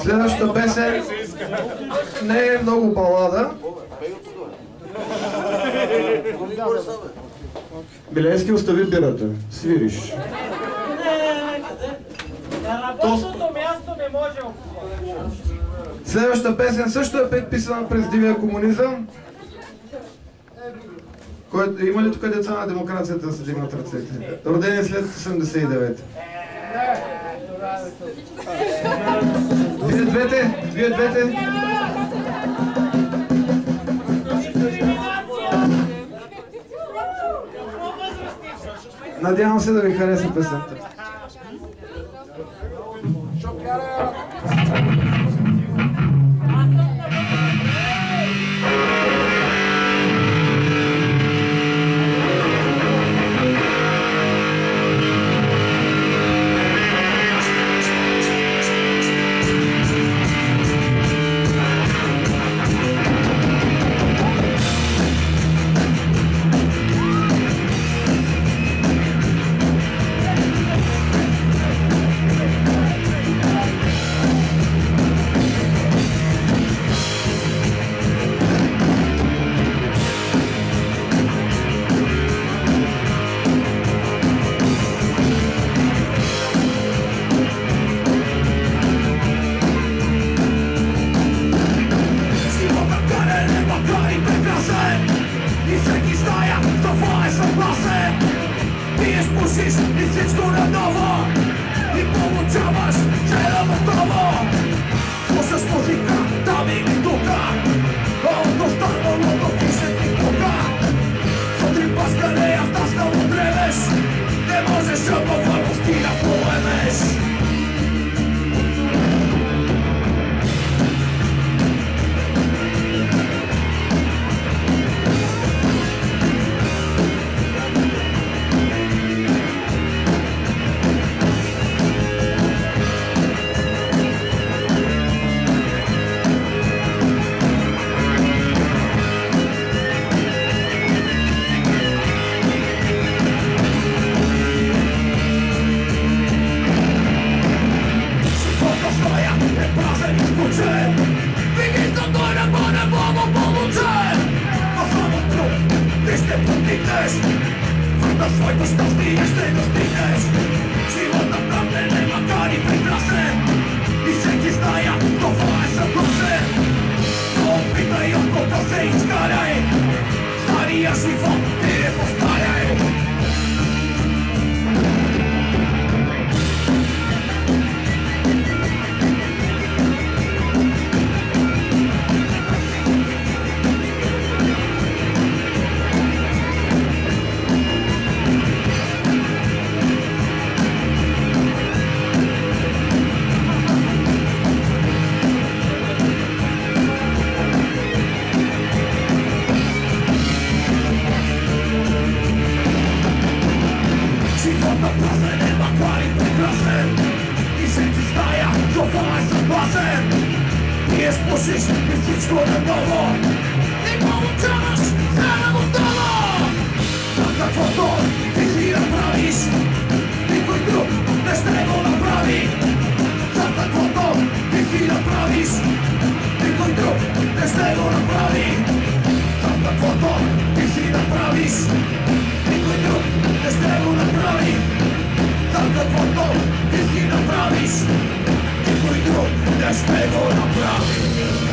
Следващата песен не е много балада. Миленски, остави бирата. Свириш. На работното място не може. Следващата песен също е писана през дивия комунизъм. Има ли тук деца на демокрацията да се дигнат ръцете? Родени след 89. Вие двете. Надявам се да ви хареса песента. Despego na pravi.